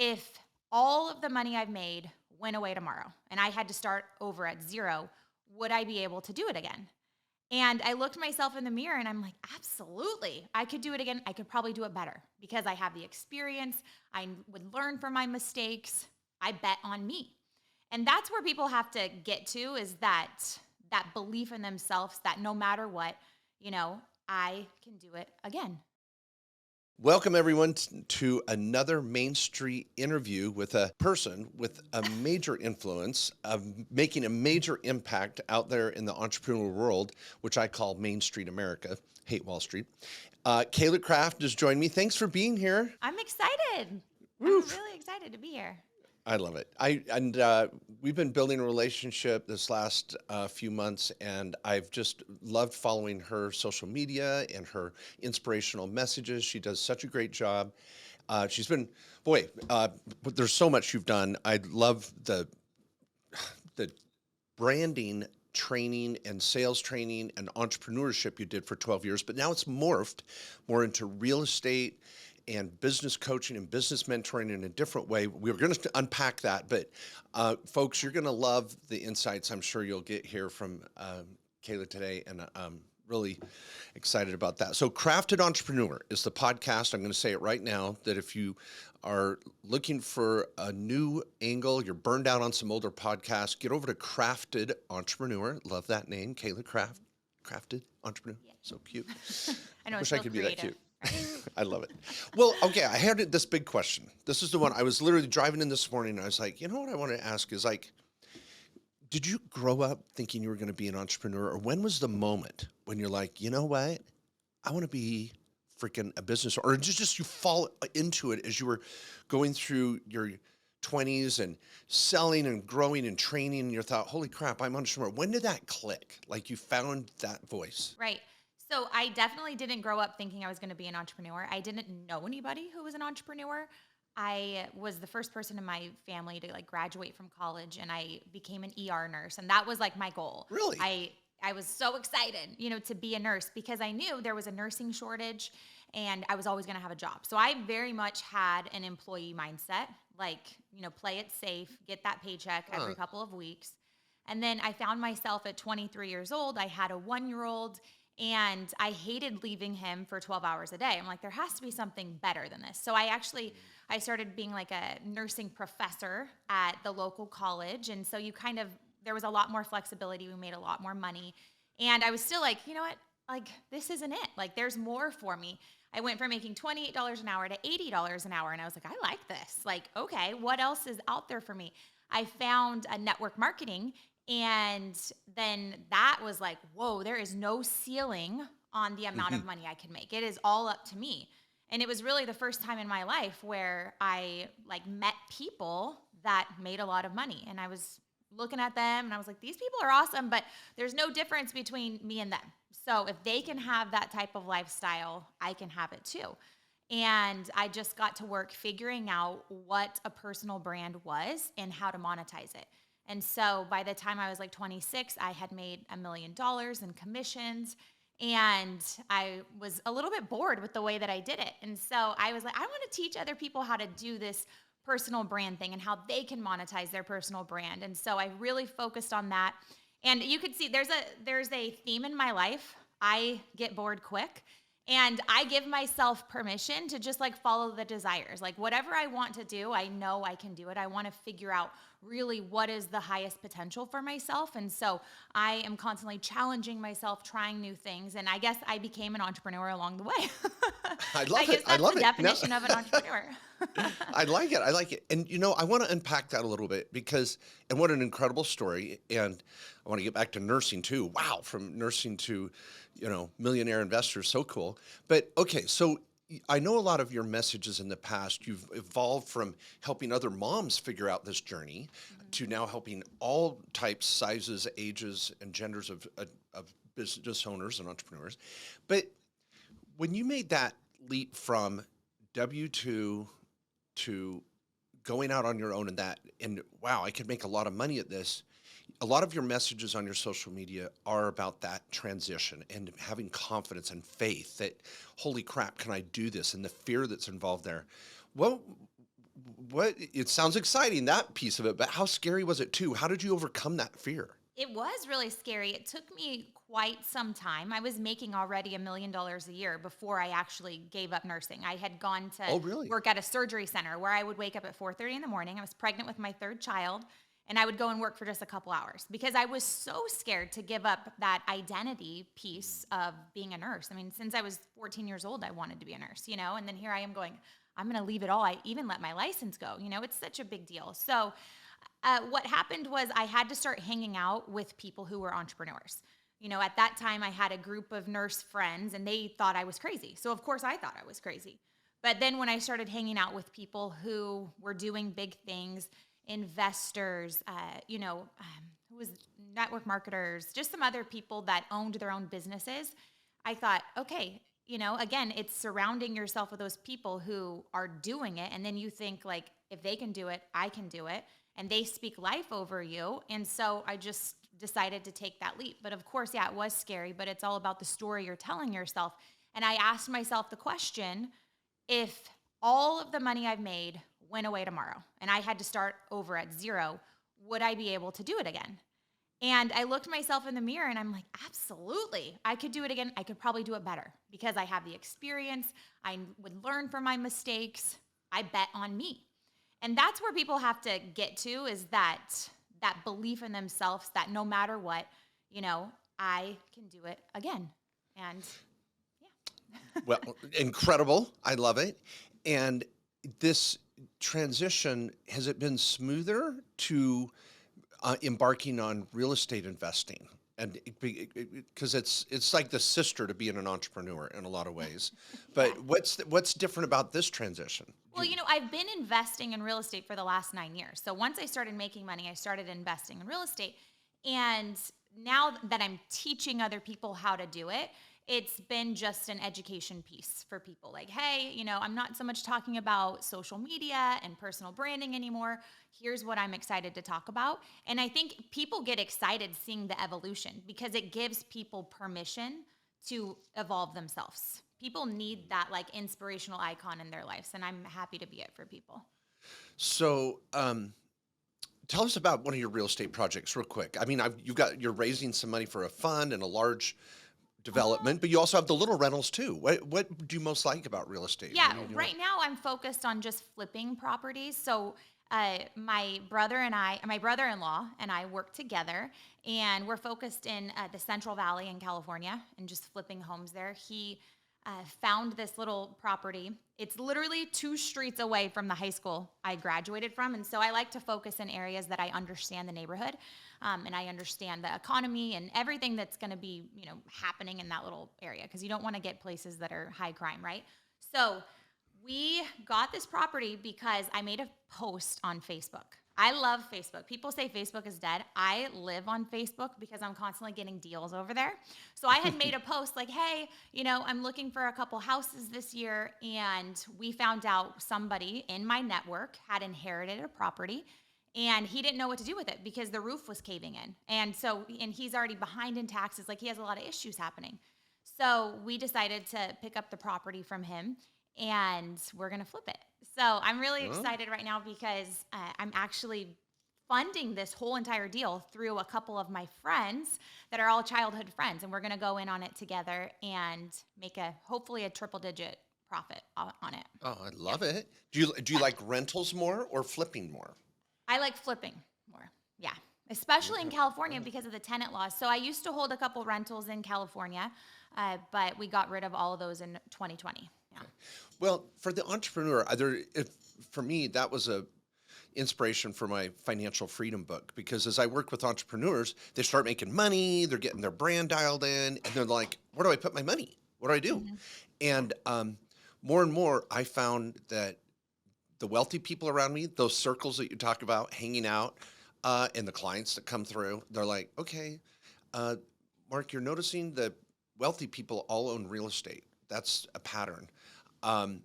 if all of the money I've made went away tomorrow and I had to start over at zero, would I be able to do it again? And I looked myself in the mirror and I'm like, absolutely. I could do it again. I could probably do it better because I have the experience. I would learn from my mistakes. I bet on me. And that's where people have to get to, is that belief in themselves that no matter what, I can do it again. Welcome, everyone, to another Main Street interview with a person with a major influence of making a major impact out there in the entrepreneurial world, which I call Main Street America. Hate Wall Street. Cayla Craft has joined me. Thanks for being here. I'm excited. I'm Woof. really excited to be here. I love it. We've been building a relationship this last few months, and I've just loved following her social media and her inspirational messages. She does such a great job. She's been, there's so much you've done. I love the branding training and sales training and entrepreneurship you did for 12 years, but now it's morphed more into real estate and business coaching and business mentoring in a different way. We're going to unpack that, but folks, you're going to love the insights I'm sure you'll get here from Cayla today, and I'm really excited about that. So Crafted Entrepreneur is the podcast. I'm going to say it right now, that if you are looking for a new angle, you're burned out on some older podcasts, get over to Crafted Entrepreneur. Love that name, Cayla Craft. Crafted Entrepreneur. Yeah. So cute. I know. Wish I could creative. be that cute. I love it. Well, okay, I had this big question. This is the one. I was literally driving in this morning, and I was like, you know what I want to ask is, like, did you grow up thinking you were going to be an entrepreneur? Or when was the moment when you're like, you know what? I want to be freaking a business, or just you fall into it as you were going through your 20s and selling and growing and training, and you thought, holy crap, I'm an entrepreneur. When did that click? Like, you found that voice? Right. So I definitely didn't grow up thinking I was going to be an entrepreneur. I didn't know anybody who was an entrepreneur. I was the first person in my family to graduate from college, and I became an ER nurse, and that was like my goal. Really? I was so excited, to be a nurse, because I knew there was a nursing shortage and I was always going to have a job. So I very much had an employee mindset, play it safe, get that paycheck every couple of weeks. And then I found myself at 23 years old. I had a 1-year-old, and I hated leaving him for 12 hours a day. I'm like, there has to be something better than this. So I started being like a nursing professor at the local college. And so there was a lot more flexibility. We made a lot more money. And I was still like, you know what? Like, this isn't it. Like, there's more for me. I went from making $28 an hour to $80 an hour. And I was like, I like this. Like, okay, what else is out there for me? I found a network marketing. And then that was like, whoa, there is no ceiling on the amount of money I can make. It is all up to me. And it was really the first time in my life where I met people that made a lot of money. And I was looking at them and I was like, these people are awesome, but there's no difference between me and them. So if they can have that type of lifestyle, I can have it too. And I just got to work figuring out what a personal brand was and how to monetize it. And so by the time I was 26, I had made $1 million in commissions, and I was a little bit bored with the way that I did it. And so I was like, I want to teach other people how to do this personal brand thing and how they can monetize their personal brand. And so I really focused on that. And you could see there's a theme in my life. I get bored quick. And I give myself permission to just follow the desires. Whatever I want to do, I know I can do it. I want to figure out really what is the highest potential for myself. And so I am constantly challenging myself, trying new things. And I guess I became an entrepreneur along the way. I love it. I love it. That's the definition of an entrepreneur. I like it. I like it. And, I want to unpack that a little bit and what an incredible story. And I want to get back to nursing too. Wow. From nursing to, millionaire investors. So cool. But okay. So I know a lot of your messages in the past, you've evolved from helping other moms figure out this journey to now helping all types, sizes, ages, and genders of business owners and entrepreneurs. But when you made that leap from W-2 to going out on your own and wow, I could make a lot of money at this. A lot of your messages on your social media are about that transition and having confidence and faith that, holy crap, can I do this? And the fear that's involved there. Well, what it sounds exciting, that piece of it, but how scary was it too? How did you overcome that fear? It was really scary. It took me quite some time. I was making already $1 million a year before I actually gave up nursing. I had gone to Oh, really? work at a surgery center where I would wake up at 4:30 in the morning. I was pregnant with my third child, and I would go and work for just a couple hours because I was so scared to give up that identity piece of being a nurse. I mean, since I was 14 years old, I wanted to be a nurse, and then here I am going, I'm going to leave it all. I even let my license go. It's such a big deal. So what happened was I had to start hanging out with people who were entrepreneurs. At that time, I had a group of nurse friends and they thought I was crazy. So, of course, I thought I was crazy. But then when I started hanging out with people who were doing big things, investors, who was network marketers, just some other people that owned their own businesses, I thought, okay, again, it's surrounding yourself with those people who are doing it. And then you think, like, if they can do it, I can do it. And they speak life over you. And so I just decided to take that leap. But of course, yeah, it was scary, but it's all about the story you're telling yourself. And I asked myself the question, if all of the money I've made went away tomorrow and I had to start over at zero, would I be able to do it again? And I looked myself in the mirror and I'm like, absolutely. I could do it again. I could probably do it better because I have the experience. I would learn from my mistakes. I bet on me. And that's where people have to get to, is that belief in themselves that no matter what, I can do it again. And yeah. Well, incredible. I love it. And this transition, has it been smoother to embarking on real estate investing? And because it's like the sister to being an entrepreneur in a lot of ways. But what's different about this transition? Well, I've been investing in real estate for the last 9 years. So once I started making money, I started investing in real estate. And now that I'm teaching other people how to do it, it's been just an education piece for people. Like, hey, I'm not so much talking about social media and personal branding anymore. Here's what I'm excited to talk about. And I think people get excited seeing the evolution because it gives people permission to evolve themselves. People need that like inspirational icon in their lives, and I'm happy to be it for people. So, tell us about one of your real estate projects, real quick. I mean, you're raising some money for a fund and a large development, but you also have the little rentals too. What do you most like about real estate? Yeah, right now I'm focused on just flipping properties. So my brother-in-law and I work together, and we're focused in the Central Valley in California and just flipping homes there. He found this little property. It's literally 2 streets away from the high school I graduated from. And so I like to focus in areas that I understand the neighborhood, and I understand the economy and everything that's going to be, happening in that little area, because you don't want to get places that are high crime, right? So we got this property because I made a post on Facebook. I love Facebook. People say Facebook is dead. I live on Facebook because I'm constantly getting deals over there. So I had made a post like, hey, I'm looking for a couple houses this year. And we found out somebody in my network had inherited a property and he didn't know what to do with it because the roof was caving in. And he's already behind in taxes. Like, he has a lot of issues happening. So we decided to pick up the property from him and we're going to flip it. So I'm really excited right now because I'm actually funding this whole entire deal through a couple of my friends that are all childhood friends. And we're going to go in on it together and make hopefully a triple-digit profit on it. Oh, I love it. Do you like rentals more or flipping more? I like flipping more. Yeah. Especially in California because of the tenant laws. So I used to hold a couple rentals in California, but we got rid of all of those in 2020. Yeah. Okay. Well, for the entrepreneur, for me, that was a inspiration for my financial freedom book, because as I work with entrepreneurs, they start making money, they're getting their brand dialed in, and they're like, where do I put my money? What do I do? Mm-hmm. And more and more, I found that the wealthy people around me, those circles that you talk about, hanging out, and the clients that come through, they're like, okay, Mark, you're noticing that wealthy people all own real estate. That's a pattern. And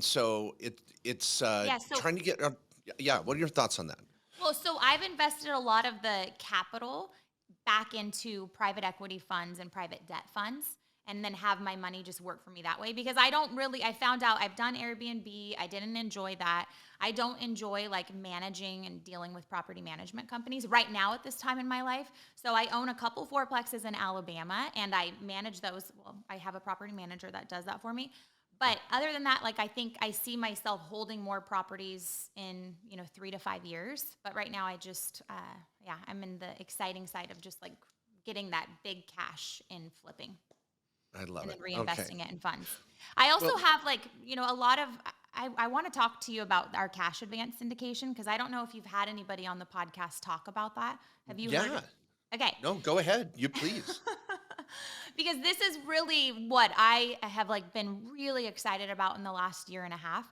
so it's Yeah. So trying to get, yeah, what are your thoughts on that? Well, so I've invested a lot of the capital back into private equity funds and private debt funds. and then have my money just work for me that way. Because I found out I've done Airbnb. I didn't enjoy that. I don't enjoy like managing and dealing with property management companies right now at this time in my life. So I own a couple fourplexes in Alabama and I manage those. Well, I have a property manager that does that for me. But other than that, like I think I see myself holding more properties in, 3 to 5 years. But right now I just, I'm in the exciting side of just like getting that big cash in flipping I love and it. then Okay. reinvesting it in funds. I also Well, have like, a lot of, I want to talk to you about our cash advance syndication because I don't know if you've had anybody on the podcast talk about that. Have you heard? yeah. Okay. No, go ahead. You please. Because this is really what I have like been really excited about in the last year and a half.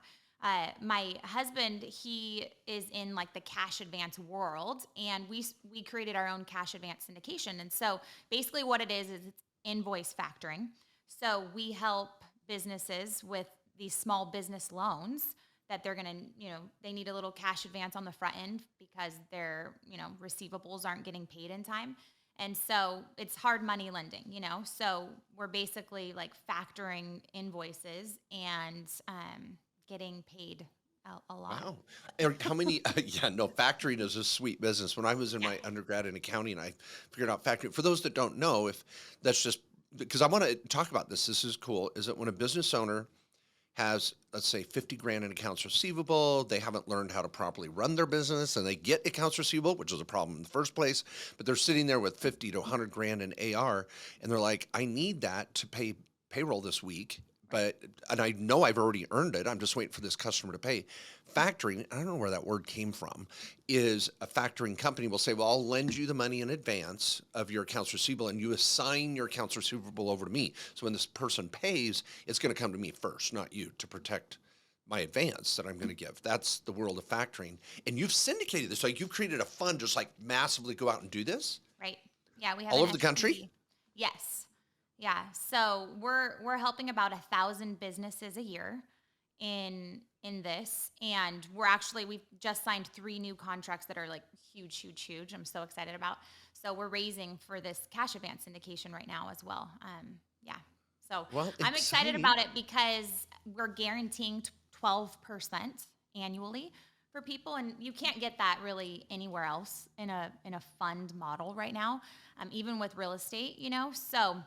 My husband, he is in like the cash advance world, and we created our own cash advance syndication. And so basically, what it is it's invoice factoring. So we help businesses with these small business loans that they're gonna, they need a little cash advance on the front end because their, receivables aren't getting paid in time. And so it's hard money lending, So we're basically like factoring invoices and getting paid a lot. Wow. And how many, yeah, no, factoring is a sweet business. When I was in Yeah. my undergrad in accounting, I figured out factoring. For those that don't know, if that's just because I want to talk about this is cool, is that when a business owner has, let's say, 50 grand in accounts receivable, they haven't learned how to properly run their business and they get accounts receivable, which is a problem in the first place, but they're sitting there with 50 to 100 grand in AR and they're like, I need that to pay payroll this week. And I know I've already earned it. I'm just waiting for this customer to pay. Factoring, I don't know where that word came from, is a factoring company will say, well, I'll lend you the money in advance of your accounts receivable and you assign your accounts receivable over to me. So when this person pays, it's going to come to me first, not you, to protect my advance that I'm going to give. That's the world of factoring. And you've syndicated this. Like you've created a fund just like massively go out and do this Right. Yeah, we have all an over the country. SPV. Yes. Yeah. So we're helping about 1,000 businesses a year in this, and we've just signed 3 new contracts that are like huge, huge, huge. I'm so excited about. So we're raising for this cash advance syndication right now as well. Yeah. So Well, I'm excited exciting. about it because we're guaranteeing 12% annually for people, and you can't get that really anywhere else in a fund model right now, even with real estate. So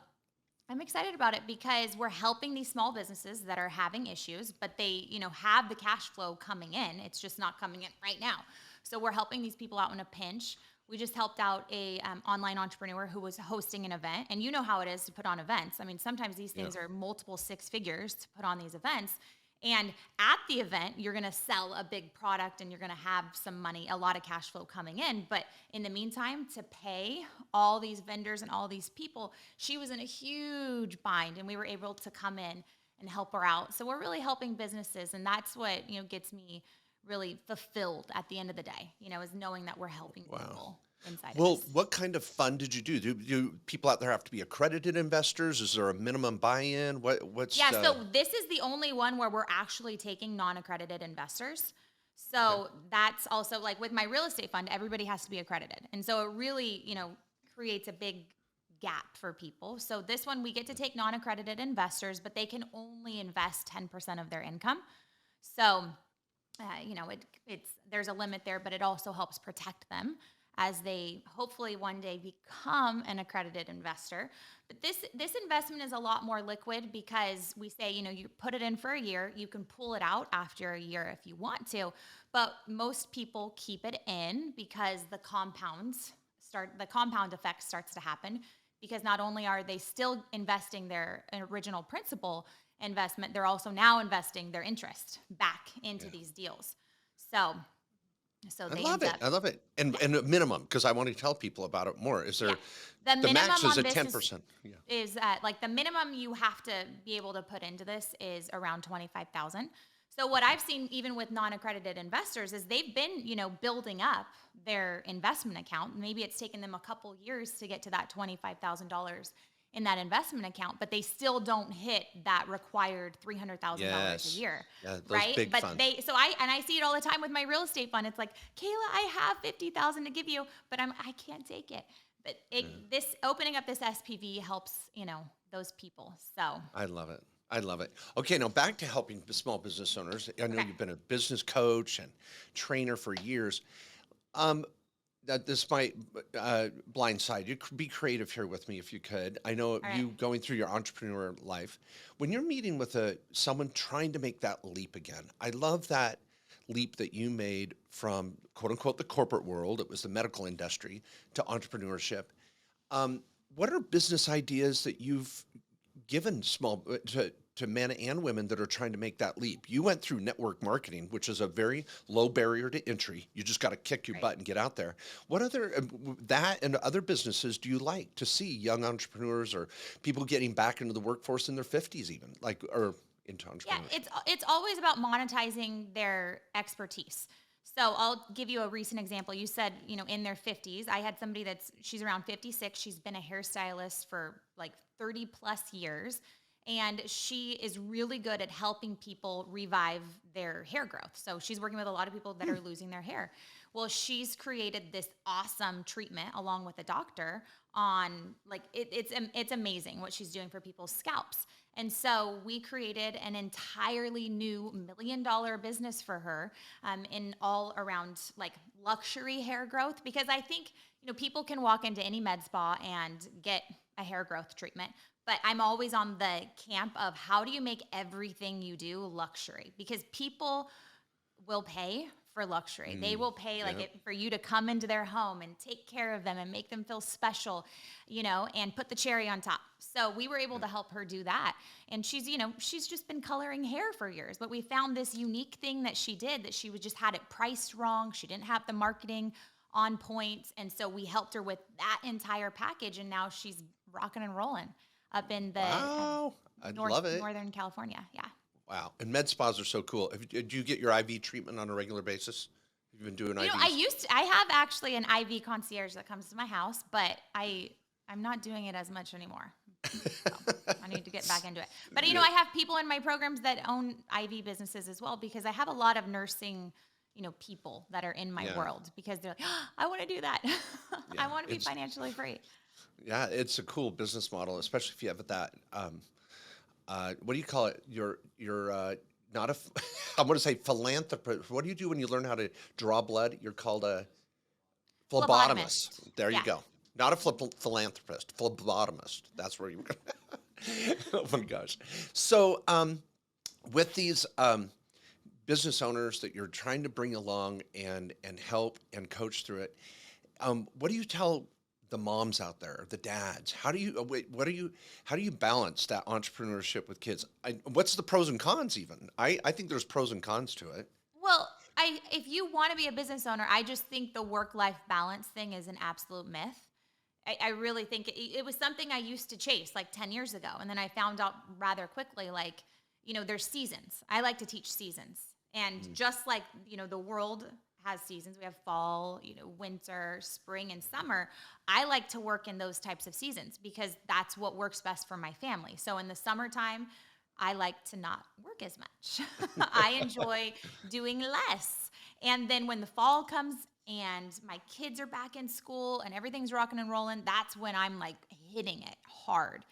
I'm excited about it because we're helping these small businesses that are having issues, but they, have the cash flow coming in. It's just not coming in right now. So we're helping these people out in a pinch. We just helped out a online entrepreneur who was hosting an event, and you know how it is to put on events. I mean, sometimes these Yeah. things are multiple 6 figures to put on these events. And at the event, you're going to sell a big product and you're going to have some money, a lot of cash flow coming in. But in the meantime, to pay all these vendors and all these people, she was in a huge bind and we were able to come in and help her out. So we're really helping businesses. And that's what, gets me really fulfilled at the end of the day, is knowing that we're helping Wow. people inside of Well, this. what kind of fund did you do? Do people out there have to be accredited investors? Is there a minimum buy-in? What's Yeah, so this is the only one where we're actually taking non-accredited investors. okay. So that's also like with my real estate fund, everybody has to be accredited. And so it really, creates a big gap for people. So this one we get to take non-accredited investors, but they can only invest 10% of their income. So, it's there's a limit there, but it also helps protect them as they hopefully one day become an accredited investor. But this investment is a lot more liquid because we say, you put it in for a year, you can pull it out after a year if you want to, but most people keep it in because the compound effect starts to happen because not only are they still investing their original principal investment, they're also now investing their interest back into Yeah. these deals. So I they love end it. up, I love it. yeah. And a minimum, because I want to tell people about it more. Is Yeah. there The the max minimum is on at this is 10%. Yeah. is like the minimum you have to be able to put into this is around 25,000. So what Okay. I've seen even with non-accredited investors is they've been, building up their investment account. Maybe it's taken them a couple years to get to that $25,000 in that investment account, but they still don't hit that required $300,000 a Yes. year, Yeah, those right? big But funds. I see it all the time with my real estate fund. It's like, Kayla, I have 50,000 to give you, but I can't take it. But Yeah. this opening up this SPV helps, those people. So, I love it. I love it. Okay, now back to helping the small business owners. I know okay. you've been a business coach and trainer for years. Um, that this might blindside you. Be creative here with me if you could. I know All right. you going through your entrepreneur life. When you're meeting with someone trying to make that leap again, I love that leap that you made from quote unquote the corporate world. It was the medical industry to entrepreneurship. Um, what are business ideas that you've given to men and women that are trying to make that leap? You went through network marketing, which is a very low barrier to entry. You just got to kick your Right. butt and get out there. What other that and other businesses do you like to see young entrepreneurs or people getting back into the workforce in their 50s even, like, or into Yeah, entrepreneurship? it's always about monetizing their expertise. So I'll give you a recent example. You said, in their 50s. I had somebody she's around 56. She's been a hairstylist for like 30 plus years. And she is really good at helping people revive their hair growth. So she's working with a lot of people that are losing their hair. Well, she's created this awesome treatment along with a doctor on like it's amazing what she's doing for people's scalps. And so we created an entirely new $1 million business for her in all around like luxury hair growth. Because I think, people can walk into any med spa and get a hair growth treatment. But I'm always on the camp of how do you make everything you do luxury? Because people will pay for luxury. They will pay Yeah. for you to come into their home and take care of them and make them feel special, and put the cherry on top. So we were able to help her do that. And she's just been coloring hair for years, but we found this unique thing that she did that she was just had it priced wrong. She didn't have the marketing on point. And so we helped her with that entire package. And now she's rocking and rolling up in the Wow. I love it. Northern California. Yeah. Wow. And med spas are so cool. Do you get your IV treatment on a regular basis? You've been doing IVs? I have actually an IV concierge that comes to my house, but I'm not doing it as much anymore. So I need to get back into it. But Yeah. I have people in my programs that own IV businesses as well because I have a lot of nursing, people that are in my Yeah. world because they're like, oh, I want to do that. I Yeah, want to be financially free. Yeah, it's a cool business model, especially if you have that. What do you call it? You're not a. I'm going to say philanthropist. What do you do when you learn how to draw blood? You're called a phlebotomist. Phlebotomist. There you Yeah. go. Not a philanthropist. Phlebotomist. That's where you. Oh my gosh. So with these business owners that you're trying to bring along and help and coach through it, what do you tell the moms out there, the dads? How do you how do you balance that entrepreneurship with kids? What's the pros and cons even? I think there's pros and cons to it. Well, if you want to be a business owner, I just think the work-life balance thing is an absolute myth. I really think it was something I used to chase like 10 years ago. And then I found out rather quickly, like, there's seasons. I like to teach seasons. And just like, the world has seasons, we have fall, winter, spring, and summer. I like to work in those types of seasons because that's what works best for my family. So in the summertime, I like to not work as much. I enjoy doing less. And then when the fall comes and my kids are back in school and everything's rocking and rolling, that's when I'm like hitting it hard.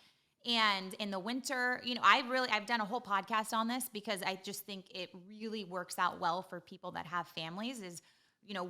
And in the winter, I've done a whole podcast on this because I just think it really works out well for people that have families is,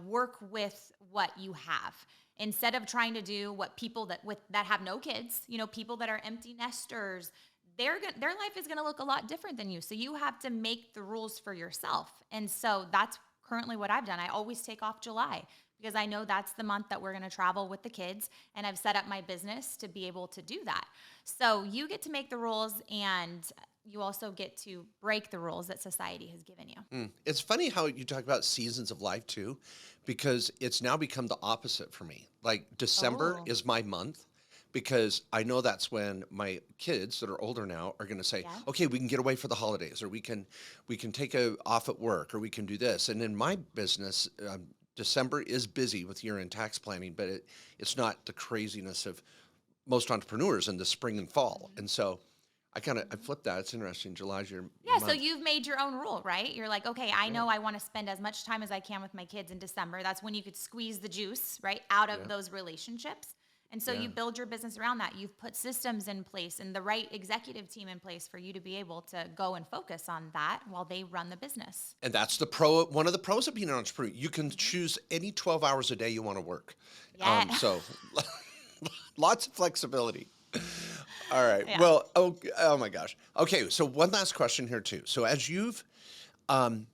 work with what you have instead of trying to do what people that have no kids, people that are empty nesters, their life is going to look a lot different than you. So you have to make the rules for yourself. And so that's currently what I've done. I always take off July because I know that's the month that we're going to travel with the kids. And I've set up my business to be able to do that. So you get to make the rules and you also get to break the rules that society has given you. It's funny how you talk about seasons of life too, because it's now become the opposite for me. Like December Oh. is my month because I know that's when my kids that are older now are going to say, Yeah. okay, we can get away for the holidays, or we can take off at work, or we can do this. And in my business, December is busy with year-end tax planning, but it's not the craziness of most entrepreneurs in the spring and fall. And so I flipped that. It's interesting. July's your Yeah, so month. you've made your own rule, right? You're like, okay, I know I want to spend as much time as I can with my kids in December. That's when you could squeeze the juice, right, out of Yeah. those relationships. And so Yeah. you build your business around that. You've put systems in place and the right executive team in place for you to be able to go and focus on that while they run the business. And that's one of the pros of being an entrepreneur. You can choose any 12 hours a day you want to work. Yeah. So lots of flexibility. All right. Yeah. Well, oh my gosh. Okay. So one last question here too. So as um,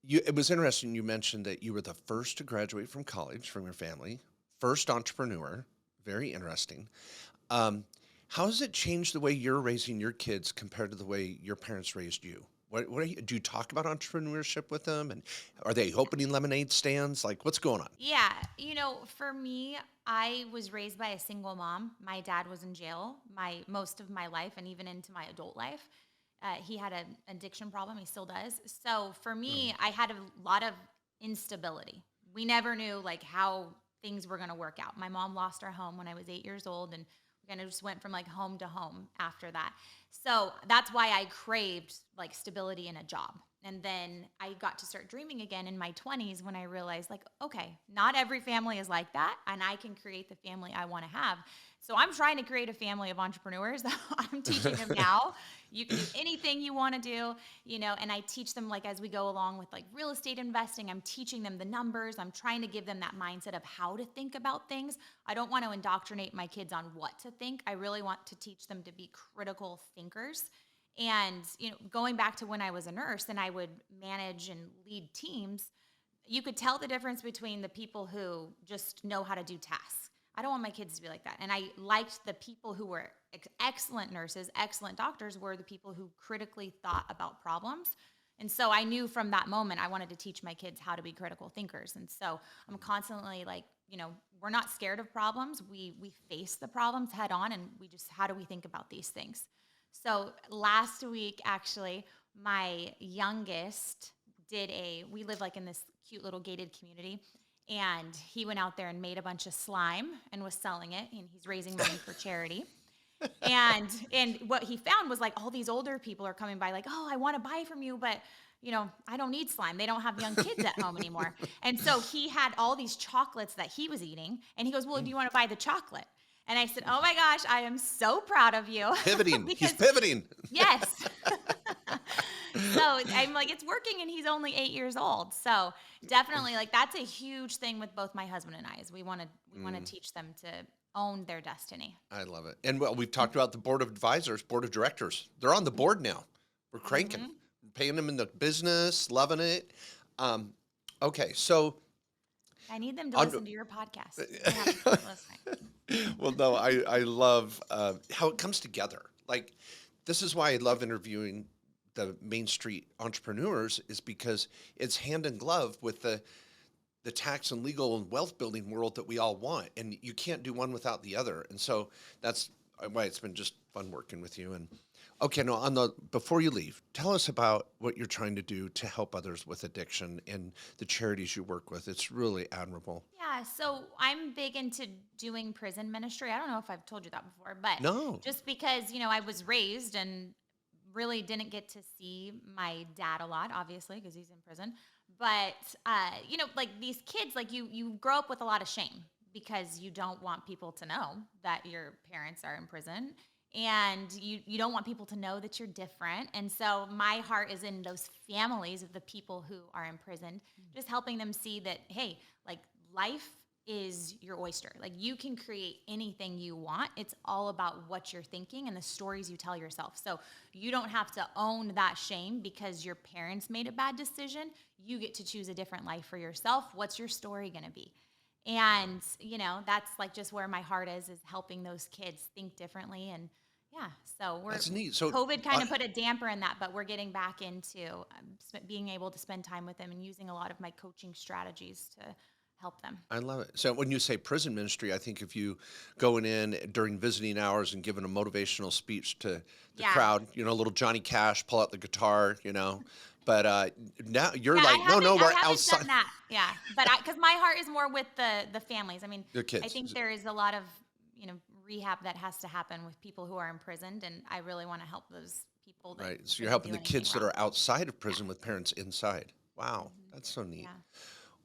it was interesting. You mentioned that you were the first to graduate from college from your family, first entrepreneur. Very interesting. Um, how has it changed the way you're raising your kids compared to the way your parents raised you? Do you talk about entrepreneurship with them, and are they opening lemonade stands? Like, what's going on? Yeah, for me, I was raised by a single mom. My dad was in jail most of my life and even into my adult life. He had an addiction problem. He still does. So for me, I had a lot of instability. We never knew like how things were going to work out. My mom lost our home when I was 8 years old, and we kind of just went from like home to home after that. So that's why I craved like stability in a job. And then I got to start dreaming again in my 20s when I realized, like, okay, not every family is like that, and I can create the family I want to have. So I'm trying to create a family of entrepreneurs. I'm teaching them now. You can do anything you want to do, and I teach them like as we go along with like real estate investing. I'm teaching them the numbers. I'm trying to give them that mindset of how to think about things. I don't want to indoctrinate my kids on what to think. I really want to teach them to be critical thinkers. And, going back to when I was a nurse and I would manage and lead teams, you could tell the difference between the people who just know how to do tasks. I don't want my kids to be like that. And I liked the people who were excellent nurses, excellent doctors, were the people who critically thought about problems. And so I knew from that moment I wanted to teach my kids how to be critical thinkers. And so I'm constantly like, we're not scared of problems. We face the problems head on, and how do we think about these things? So last week, actually, my youngest we live like in this cute little gated community, and he went out there and made a bunch of slime and was selling it, and he's raising money for charity. And what he found was like all these older people are coming by like, oh, I want to buy from you, but I don't need slime. They don't have young kids at home anymore. And so he had all these chocolates that he was eating, and he goes, well, do you want to buy the chocolate? And I said, oh my gosh, I am so proud of you. Pivoting. Because, He's pivoting. yes. So I'm like, it's working, and he's only 8 years old. So definitely, like, that's a huge thing with both my husband and I, is we want to teach them to own their destiny. I love it. And well, we've talked about the board of directors. They're on the board now. We're cranking, paying them in the business, loving it. Okay, so I need them to listen to your podcast. They haven't been listening. well, no, I love how it comes together. Like, this is why I love interviewing the Main Street entrepreneurs, is because it's hand in glove with the tax and legal and wealth building world that we all want. And you can't do one without the other. And so that's why it's been just fun working with you. And okay, no, before you leave, tell us about what you're trying to do to help others with addiction and the charities you work with. It's really admirable. Yeah, so I'm big into doing prison ministry. I don't know if I've told you that before, but No. just because, I was raised and really didn't get to see my dad a lot, obviously, because he's in prison. But, like these kids, like you grow up with a lot of shame because you don't want people to know that your parents are in prison. And you don't want people to know that you're different. And so my heart is in those families of the people who are imprisoned, just helping them see that, hey, like life is your oyster. Like you can create anything you want. It's all about what you're thinking and the stories you tell yourself. So you don't have to own that shame because your parents made a bad decision. You get to choose a different life for yourself. What's your story going to be? And, that's like just where my heart is helping those kids think differently. And yeah, so That's neat. So COVID kind of put a damper in that, but we're getting back into being able to spend time with them and using a lot of my coaching strategies to help them. I love it. So when you say prison ministry, I think if you going in during visiting hours and giving a motivational speech to the crowd, a little Johnny Cash, pull out the guitar, But now you're like, no, we're I haven't outside. done that. Yeah, but because my heart is more with the families. I mean, The kids. I think there is a lot of rehab that has to happen with people who are imprisoned, and I really want to help those people. That Right. So didn't you're helping do the kids that anything are outside of prison with parents inside. Wow, that's so neat. Yeah.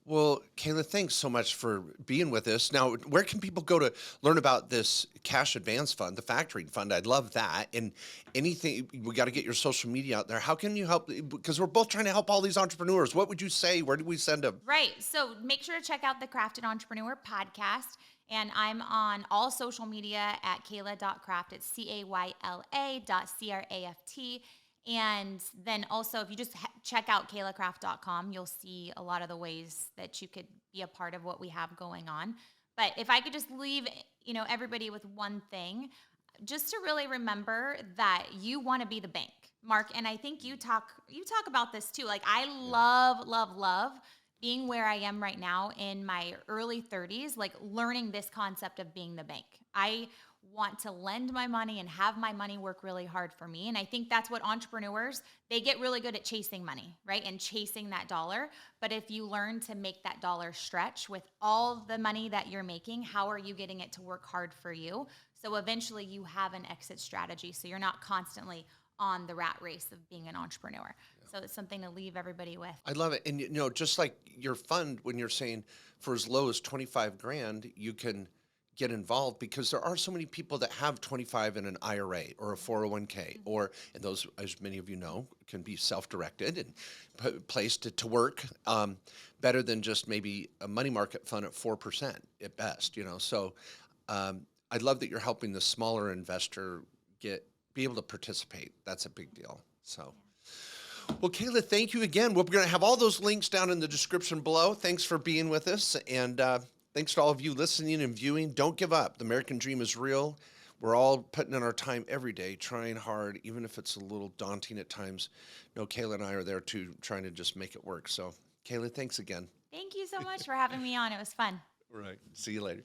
Well, Cayla, thanks so much for being with us. Now, where can people go to learn about this cash advance fund, the factoring fund? I'd love that. And anything, we got to get your social media out there. How can you help? Because we're both trying to help all these entrepreneurs. What would you say? Where do we send them? Right. So make sure to check out the Crafted Entrepreneur podcast. And I'm on all social media at Cayla.craft. It's Cayla.craft. And then also, if you just check out CaylaCraft.com, you'll see a lot of the ways that you could be a part of what we have going on. But if I could just leave, everybody with one thing, just to really remember that you want to be the bank, Mark. And I think you talk about this too. Like I love being where I am right now in my early 30s, like learning this concept of being the bank. I want to lend my money and have my money work really hard for me. And I think that's what entrepreneurs, they get really good at chasing money, right? And chasing that dollar. But if you learn to make that dollar stretch with all the money that you're making, how are you getting it to work hard for you? So eventually you have an exit strategy. So you're not constantly on the rat race of being an entrepreneur. So it's something to leave everybody with. I love it. And, just like your fund, when you're saying for as low as 25 grand, you can get involved because there are so many people that have 25 in an IRA or a 401k, and those, as many of you know, can be self-directed and placed to work better than just maybe a money market fund at 4% at best, So I love that you're helping the smaller investor be able to participate. That's a big deal. So. Well, Cayla, thank you again. We're going to have all those links down in the description below. Thanks for being with us. And thanks to all of you listening and viewing. Don't give up. The American dream is real. We're all putting in our time every day, trying hard, even if it's a little daunting at times. Cayla and I are there too, trying to just make it work. So, Cayla, thanks again. Thank you so much for having me on. It was fun. All right. See you later.